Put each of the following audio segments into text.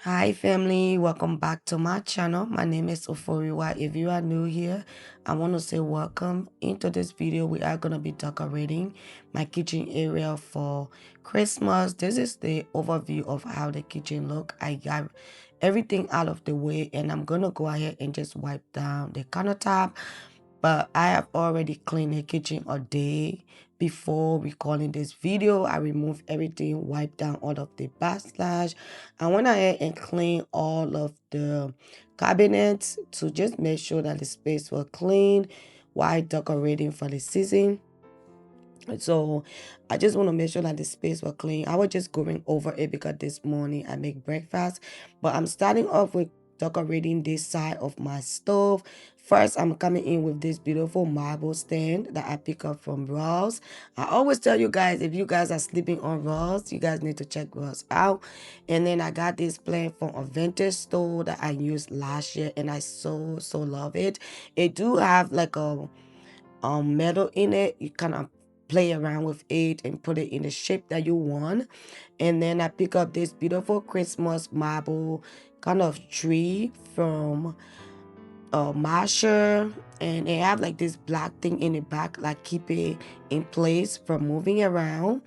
Hi family, welcome back to my channel. My name is Oforiwa. If you are new here, I want to say welcome. Into this video, we are going to be decorating my kitchen area for Christmas. This is the overview of how the kitchen look. I got everything out of the way and I'm going to go ahead and just wipe down the countertop, but I have already cleaned the kitchen a day before recording this video. I removed everything, wiped down all of the backslash. I went ahead and cleaned all of the cabinets to just make sure that the space was clean while decorating for the season. So I just want to make sure that the space was clean. I was just going over it because this morning I make breakfast, but I'm starting off with decorating this side of my stove. First, I'm coming in with this beautiful marble stand that I pick up from Ross. I always tell you guys, if you guys are sleeping on Ross, you guys need to check Ross out. And then I got this plant from a vintage store that I used last year, and I so love it. It do have like a metal in it. You kind of play around with it and put it in the shape that you want. And then I pick up this beautiful Christmas marble kind of tree from Masher, and they have like this black thing in the back like keep it in place from moving around.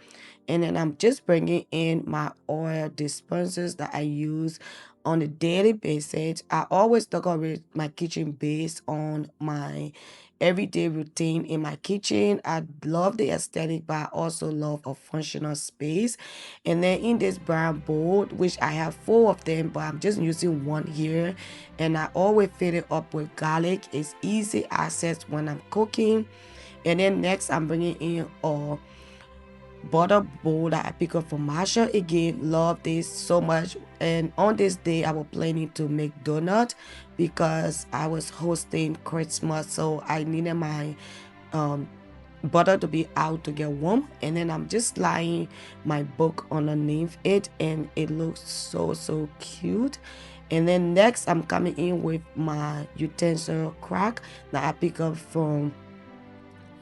And then I'm just bringing in my oil dispensers that I use on a daily basis. I always decorate my kitchen based on my everyday routine in my kitchen. I love the aesthetic, but I also love a functional space. And then in this brown bowl, which I have four of them, but I'm just using one here, and I always fill it up with garlic. It's easy access when I'm cooking. And then next I'm bringing in a butter bowl that I pick up from Marsha. Again, love this so much. And on this day, I was planning to make donut because I was hosting Christmas, so I needed my um, butter to be out to get warm. And then I'm just lying my book underneath it, and it looks so cute. And then next, I'm coming in with my utensil crack that I pick up from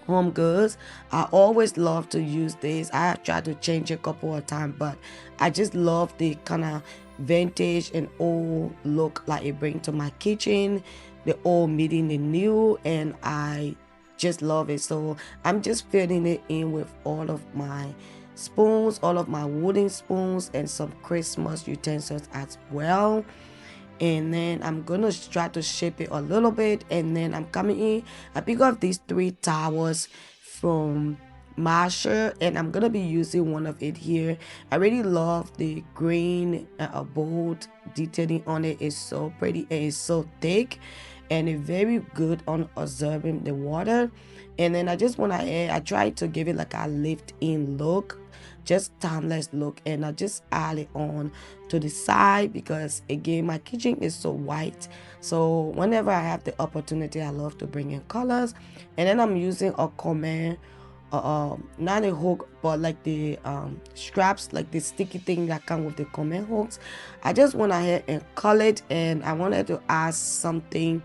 Home Goods. I always love to use this. I have tried to change a couple of times, but I just love the kind of vintage and old look like it brings to my kitchen, the old meeting the new, and I just love it. So I'm just filling it in with all of my spoons, all of my wooden spoons, and some Christmas utensils as well. And then I'm gonna try to shape it a little bit, and then I'm coming in. I pick up these three towers from Marsha, and I'm gonna be using one of it here. I really love the green bold detailing on it. It's so pretty and it's so thick, and it's very good on absorbing the water. And then I just want to add, I try to give it like a lift in look, just timeless look, and I just add it on to the side because again my kitchen is so white, so whenever I have the opportunity I love to bring in colors. And then I'm using a command, not a hook but like the straps, like the sticky thing that come with the command hooks. I just went ahead and cut it, and I wanted to add something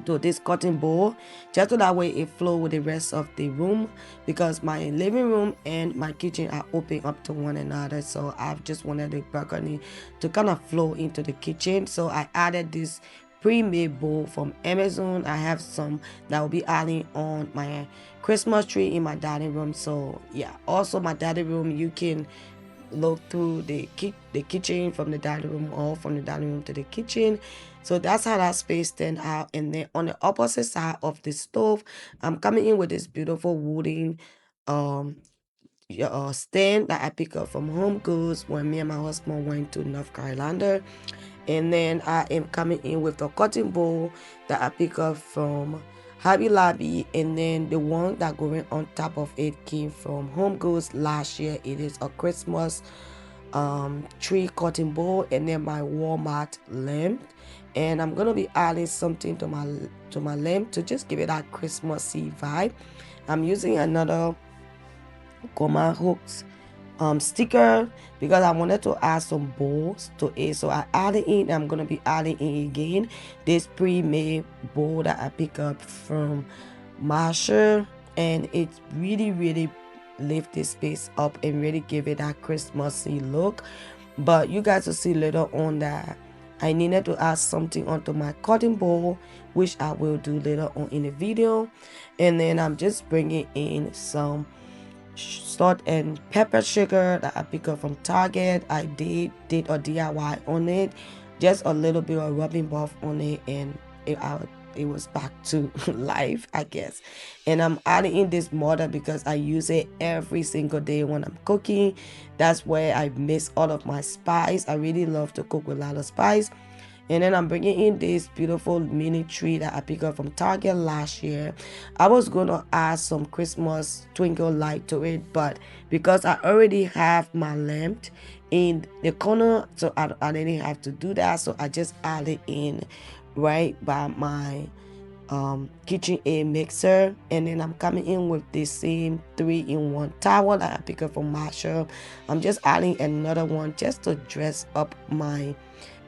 to this cotton ball just so that way it flow with the rest of the room, because my living room and my kitchen are open up to one another. So I've just wanted the balcony to kind of flow into the kitchen, so I added this pre-made bowl from Amazon. I have some that will be adding on my Christmas tree in my dining room. So yeah, also my dining room, you can look through the kitchen from the dining room, or from the dining room to the kitchen. So that's how that space stand out. And then on the opposite side of the stove, I'm coming in with this beautiful wooden um stand that I pick up from Home Goods when me and my husband went to North Carolina. And then I am coming in with a cotton bowl that I pick up from Hobby Lobby, and then the one that going on top of it came from Home Goods last year. It is a Christmas tree cotton bowl, and then my Walmart lamp. And I'm gonna be adding something to my lamp to just give it that Christmassy vibe. I'm using another Goma hooks sticker because I wanted to add some bowls to it. So I added in, I'm gonna be adding in again this pre-made bowl that I pick up from Marsha, and it really lift this space up and really give it that Christmassy look. But you guys will see later on that I needed to add something onto my cutting bowl, which I will do later on in the video. And then I'm just bringing in some salt and pepper sugar that I pick up from Target. I did a DIY on it, just a little bit of rubbing buff on it, and it was back to life, I guess. And I'm adding in this mortar because I use it every single day when I'm cooking. That's where I mix all of my spice. I really love to cook with a lot of spice. And then I'm bringing in this beautiful mini tree that I picked up from Target last year. I was going to add some Christmas twinkle light to it, but because I already have my lamp in the corner, so I didn't have to do that. So I just added in right by my KitchenAid mixer. And then I'm coming in with this same 3-in-1 towel that I picked up from Marshall. I'm just adding another one just to dress up my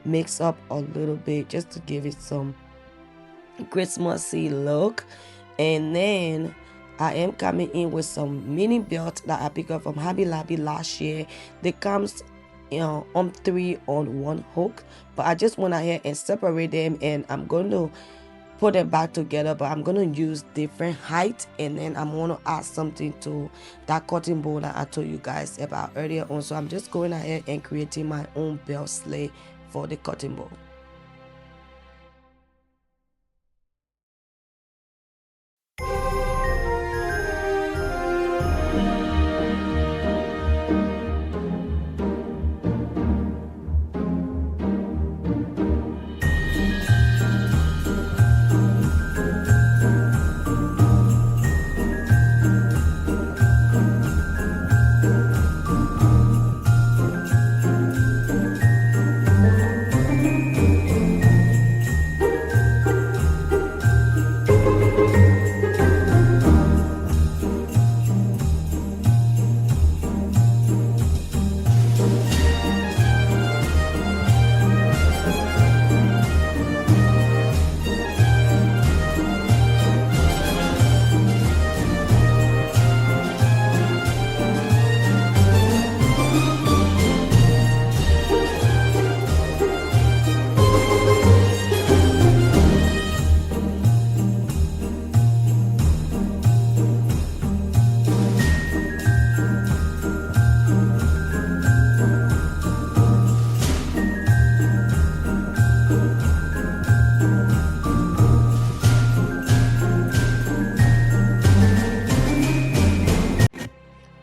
mix up a little bit, just to give it some Christmassy look. And then I am coming in with some mini belts that I picked up from Hobby Lobby last year. They comes on 3 on 1 hook, but I just went ahead and separate them, and I'm going to put them back together, but I'm going to use different height. And then I'm going to add something to that cutting board that I told you guys about earlier on. So I'm just going ahead and creating my own belt sleeve for the cutting board.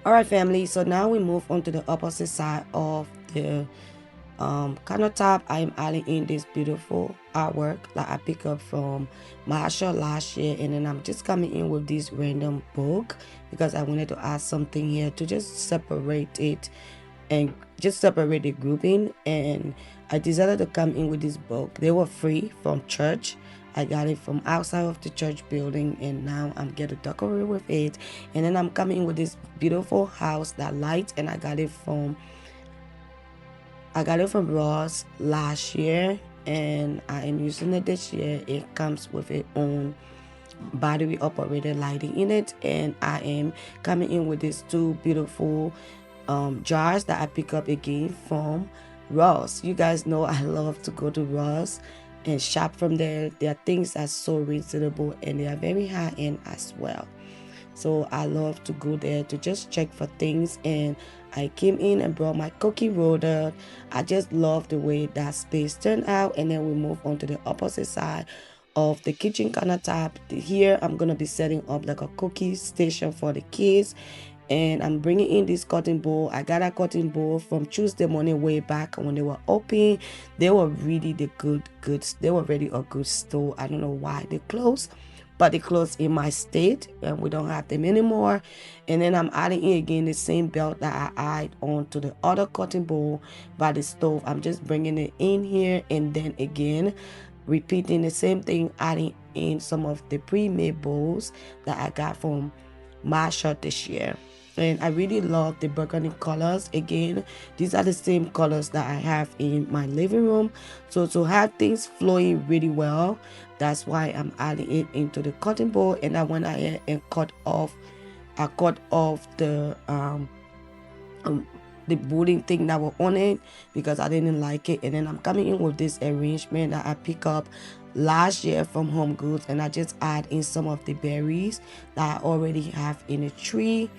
Alright family, so now we move on to the opposite side of the countertop. I am adding in this beautiful artwork that I picked up from Marshall last year, and then I'm just coming in with this random book because I wanted to add something here to just separate it and just separate the grouping. And I decided to come in with this book. They were free from church. I got it from outside of the church building, and now I'm going to decorate with it. And then I'm coming in with this beautiful house that lights, and I got it from Ross last year, and I am using it this year. It comes with its own battery operated lighting in it. And I am coming in with these two beautiful jars that I pick up again from Ross. You guys know I love to go to Ross and shop from there. Their things are so reasonable, and they are very high end as well. So I love to go there to just check for things. And I came in and brought my cookie roller. I just love the way that space turned out. And then we move on to the opposite side of the kitchen countertop. Here I'm gonna be setting up like a cookie station for the kids, and I'm bringing in this cotton bowl. I got a cotton bowl from Tuesday morning way back when they were open. They were really the goods. They were really a good store. I don't know why they closed, but they closed in my state and we don't have them anymore. And then I'm adding in again the same belt that I add on to the other cotton bowl by the stove. I'm just bringing it in here, and then again repeating the same thing, adding in some of the pre-made bowls that I got from Marshall this year. And I really love the burgundy colors. Again, these are the same colors that I have in my living room. So to have things flowing really well, that's why I'm adding it into the cotton bowl. And I went ahead and cut off the the booting thing that were on it because I didn't like it. And then I'm coming in with this arrangement that I pick up last year from Home Goods, and I just add in some of the berries that I already have in a tree,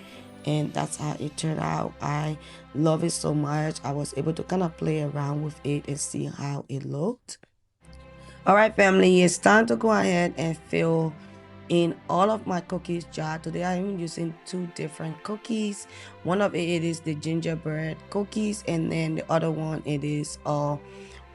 and that's how it turned out. I love it so much. I was able to kind of play around with it and see how it looked. All right, family, it's time to go ahead and fill in all of my cookies jar. Today I'm using two different cookies. One of it is the gingerbread cookies, and then the other one it is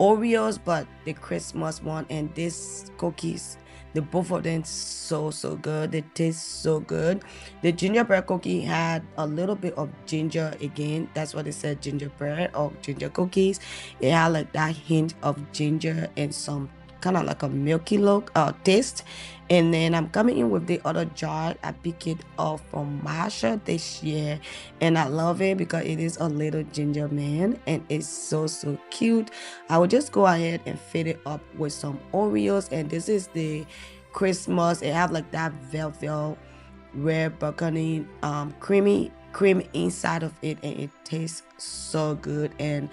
Oreos, but the Christmas one. And this cookies, the both of them so good. They taste so good. The gingerbread cookie had a little bit of ginger again. That's what it said, gingerbread or ginger cookies. It had like that hint of ginger and some kind of like a milky look taste. And then I'm coming in with the other jar. I pick it up from Marsha this year, and I love it because it is a little ginger man and it's so cute. I will just go ahead and fill it up with some Oreos, and this is the Christmas. It have like that velvet red burgundy creamy cream inside of it, and it tastes so good. And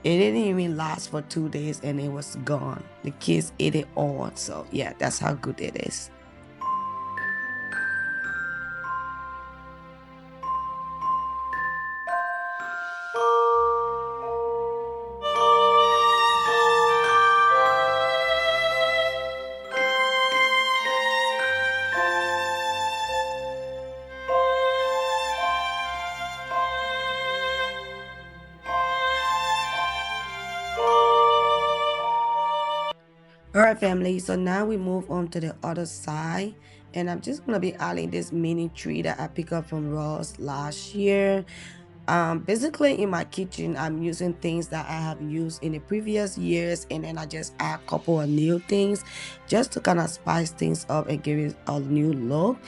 it didn't even last for 2 days and it was gone. The kids ate it all. So yeah, that's how good it is. All right, family, so now we move on to the other side, and I'm just gonna be adding this mini tree that I picked up from Ross last year. Basically in my kitchen I'm using things that I have used in the previous years, and then I just add a couple of new things just to kind of spice things up and give it a new look.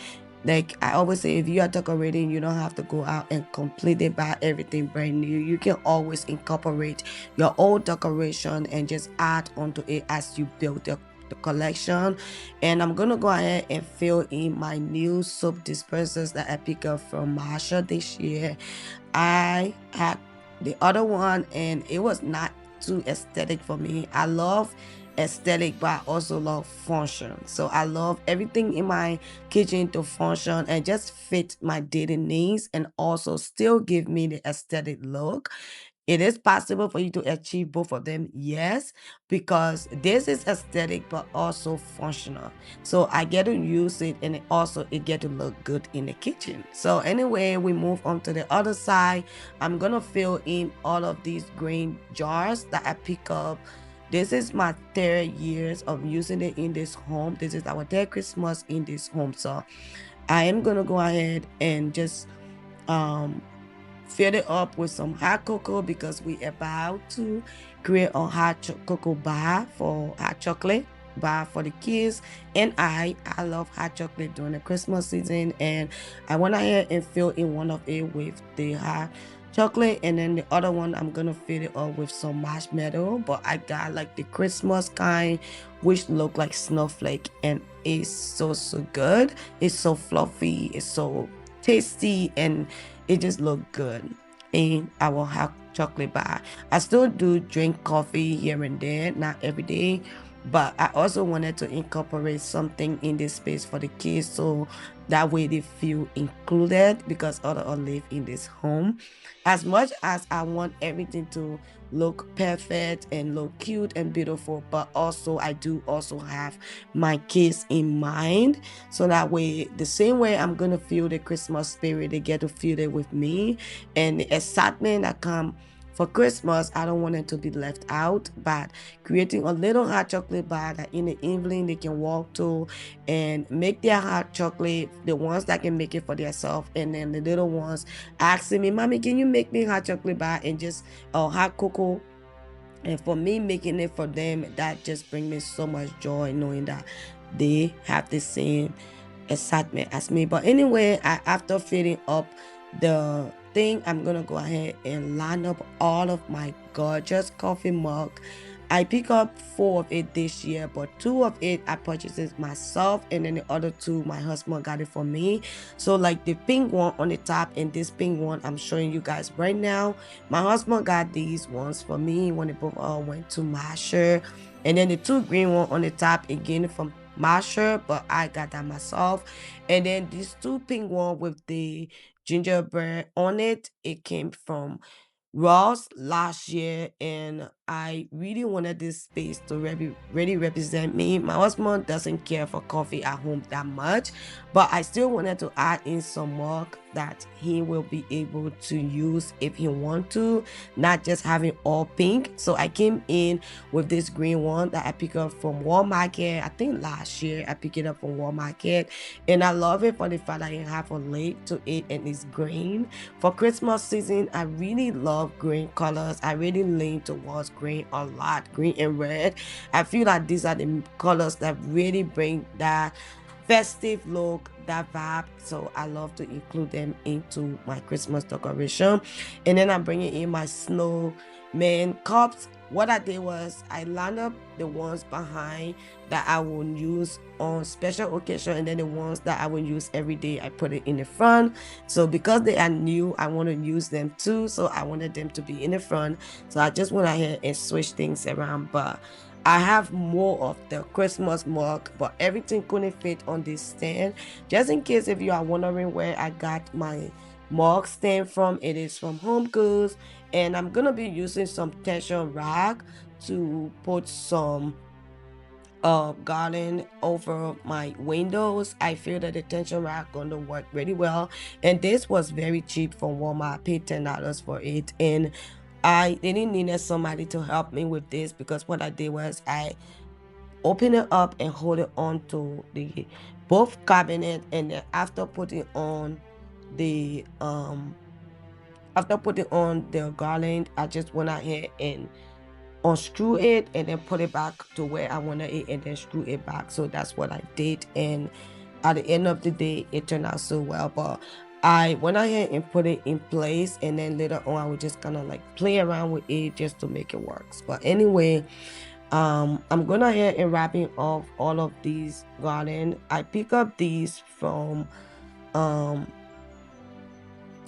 Like I always say, if you are decorating, you don't have to go out and completely buy everything brand new. You can always incorporate your old decoration and just add onto it as you build the collection. And I'm gonna go ahead and fill in my new soap dispensers that I picked up from Marsha this year. I had the other one and it was not too aesthetic for me. I love aesthetic, but I also love function. So I love everything in my kitchen to function and just fit my daily needs and also still give me the aesthetic look. It is possible for you to achieve both of them, yes, because this is aesthetic but also functional. So I get to use it, and it get to look good in the kitchen. So anyway, we move on to the other side. I'm gonna fill in all of these green jars that I pick up. This is my third years of using it in this home. This is our third Christmas in this home. So I am gonna go ahead and just um fill it up with some hot cocoa because we about to create a cocoa bar for hot chocolate bar for the kids. And I love hot chocolate during the Christmas season, and I went ahead and fill in one of it with the hot chocolate, and then the other one I'm gonna fill it up with some marshmallow, but I got like the Christmas kind which look like snowflake, and it's so good. It's so fluffy, it's so tasty, and it just looked good in our hot chocolate bar. I still do drink coffee here and there, not every day, but I also wanted to incorporate something in this space for the kids so that way they feel included because other live in this home. As much as I want everything to look perfect and look cute and beautiful, but also I do also have my kids in mind, so that way the same way I'm gonna feel the Christmas spirit, they get to feel it with me. And the excitement that come for Christmas, I don't want it to be left out, but creating a little hot chocolate bar that in the evening they can walk to and make their hot chocolate, the ones that can make it for themselves, and then the little ones asking me, Mommy, can you make me hot chocolate bar and just hot cocoa? And for me making it for them, that just brings me so much joy knowing that they have the same excitement as me. But anyway, after filling up the thing, I'm gonna go ahead and line up all of my gorgeous coffee mug. I pick up 4 of it this year, but 2 of it I purchased it myself, and then the other two my husband got it for me. So like the pink one on the top and this pink one I'm showing you guys right now, my husband got these ones for me when they both all went to Masher, and then the two green one on the top again from Masher, but I got that myself. And then these two pink one with the gingerbread on it, it came from Ross last year, and I really wanted this space to really represent me. My husband doesn't care for coffee at home that much, but I still wanted to add in some mug that he will be able to use if he want to, not just having all pink. So I came in with this green one that I picked up from Walmart. I think last year I picked it up from Walmart, and I love it for the fact that you have a lid to it and it's green. For Christmas season, I really love green colors. I really lean towards green a lot, green and red. I feel like these are the colors that really bring that festive look, that vibe. So I love to include them into my Christmas decoration. And then I'm bringing in my snowman cups. What I did was I lined up the ones behind that I will use on special occasion, and then the ones that I will use every day I put it in the front. So because they are new, I want to use them too, so I wanted them to be in the front. So I just went ahead and switched things around. But I have more of the Christmas mug, but everything couldn't fit on this stand. Just in case if you are wondering where I got my mug stand from, it is from Home Goods, and I'm gonna be using some tension rack to put some garland over my windows. I feel that the tension rack gonna work really well, and this was very cheap from Walmart. I paid $10 for it, and I didn't need somebody to help me with this, because what I did was I open it up and hold it on to the both cabinet, and then the after putting on the garland, I just went ahead and unscrew it and then put it back to where I wanted it, and then screw it back. So that's what I did, and at the end of the day it turned out so well. But I went ahead and put it in place, and then later on I would just kind of like play around with it just to make it work. But anyway, I'm going ahead and wrapping off all of these garland. Um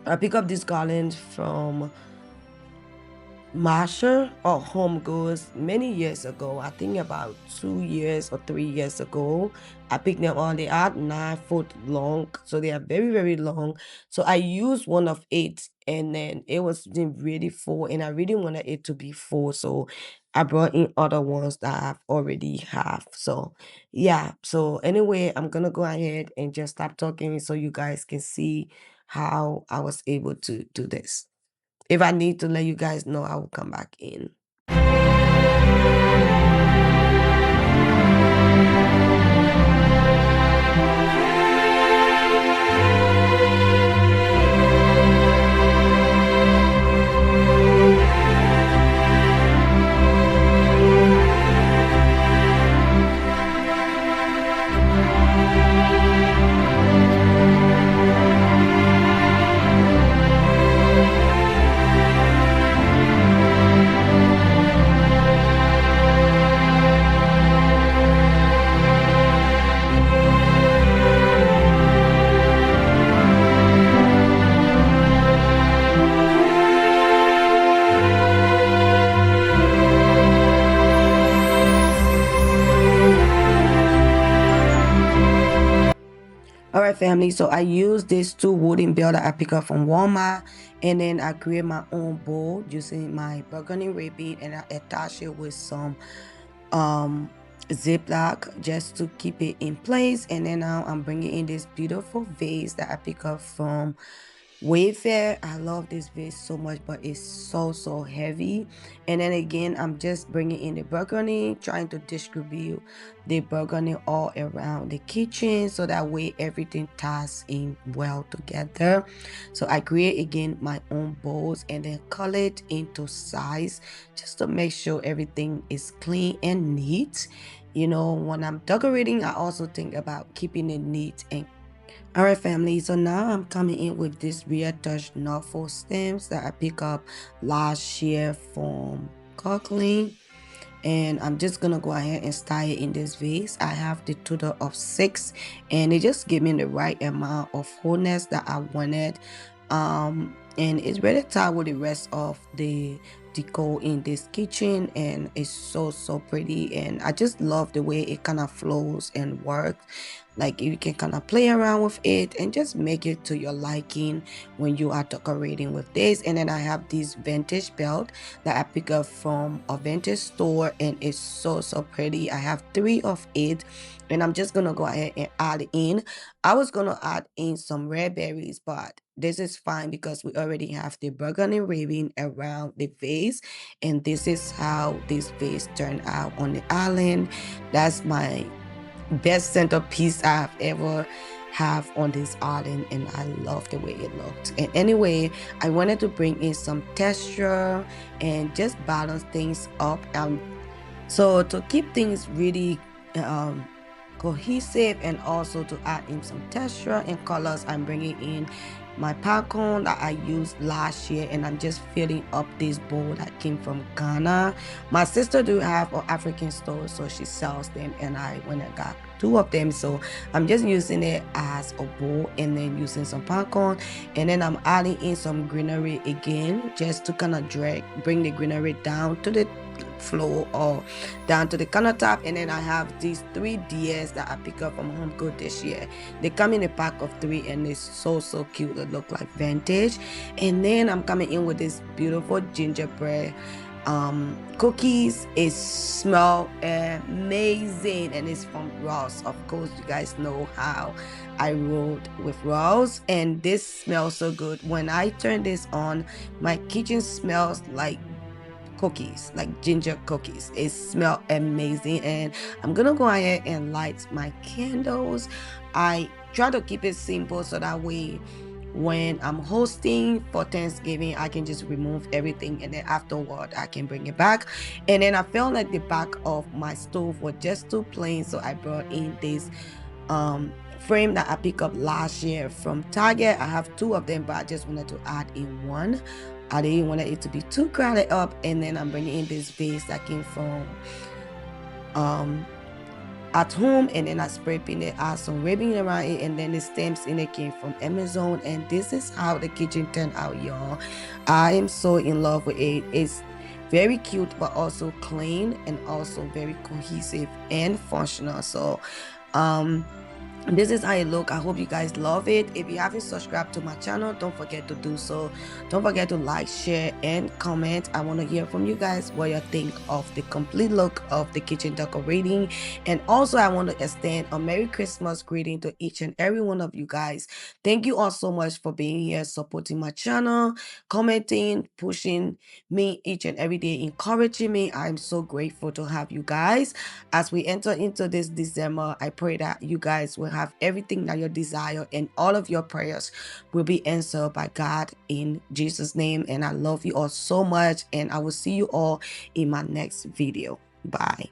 I pick up this garland from Masher or Home Goods many years ago. I think about 2 years or 3 years ago. I picked them all. They are 9 foot long, so they are very, very long. So I used one of it, and then it was really full, and I really wanted it to be full. So I brought in other ones that I've already have. So yeah. So anyway, I'm gonna go ahead and just stop talking so you guys can see how I was able to do this. If I need to let you guys know, I will come back in. All right, family. So I use these two wooden bell that I pick up from Walmart, and then I create my own bowl using my burgundy ribbon, and I attach it with some um ziploc just to keep it in place. And then now I'm bringing in this beautiful vase that I pick up from Wayfair. I love this vase so much, but it's so heavy. And then again, I'm just bringing in the burgundy, trying to distribute the burgundy all around the kitchen, so that way everything ties in well together. So I create again my own bowls, and then cut it into size just to make sure everything is clean and neat. When I'm decorating, I also think about keeping it neat and all right, family. So now I'm coming in with this Real Touch Norfolk stems that I picked up last year from Cockling. and I'm just gonna go ahead and style it in this vase. I have the total of 6, and it just gave me the right amount of wholeness that I wanted. And it's really tied with the rest of the decor in this kitchen, and it's so pretty, and I just love the way it kind of flows and works. Like you can kind of play around with it and just make it to your liking when you are decorating with this. And then I have this vintage belt that I pick up from a vintage store, and it's so pretty. I have 3 of it, and I'm just gonna go ahead and add in. I was gonna add in some red berries, but this is fine because we already have the burgundy ribbon around the vase, and this is how this vase turned out on the island. That's my best centerpiece I've ever have on this island, and I love the way it looked. And anyway, I wanted to bring in some texture and just balance things up. So to keep things really um, cohesive, and also to add in some texture and colors, I'm bringing in my popcorn that I used last year, and I'm just filling up this bowl that came from Ghana. My sister do have an African store, so she sells them, and I went and got 2 of them. So I'm just using it as a bowl, and then using some popcorn, and then I'm adding in some greenery again, just to kind of bring the greenery down to the floor or down to the countertop. And then I have these 3 DS that I pick up from Home Good this year. They come in a pack of 3, and it's so cute. They look like vintage. And then I'm coming in with this beautiful gingerbread cookies. It smell amazing, and it's from Ross. Of course, you guys know how I rolled with Ross, and this smells so good. When I turn this on, my kitchen smells like cookies, like ginger cookies. It smell amazing. And I'm gonna go ahead and light my candles. I try to keep it simple, so that way when I'm hosting for Thanksgiving, I can just remove everything, and then afterward I can bring it back. And then I felt like the back of my stove was just too plain, so I brought in this frame that I picked up last year from Target. I have 2 of them, but I just wanted to add in one. I didn't want it to be too crowded up. And then I'm bringing in this vase that came from um at home, and then I spray painted, add some ribbon around it, and then the stamps in it came from Amazon. And this is how the kitchen turned out, y'all. I am so in love with it. It's very cute, but also clean, and also very cohesive and functional. So this is how it look. I hope you guys love it. If you haven't subscribed to my channel, don't forget to do so. Don't forget to like, share, and comment. I want to hear from you guys what you think of the complete look of the kitchen decorating. And also, I want to extend a Merry Christmas greeting to each and every one of you guys. Thank you all so much for being here, supporting my channel, commenting, pushing me each and every day, encouraging me. I'm so grateful to have you guys. As we enter into this December, I pray that you guys will have everything that you desire, and all of your prayers will be answered by God in Jesus' name. And I love you all so much, and I will see you all in my next video. Bye.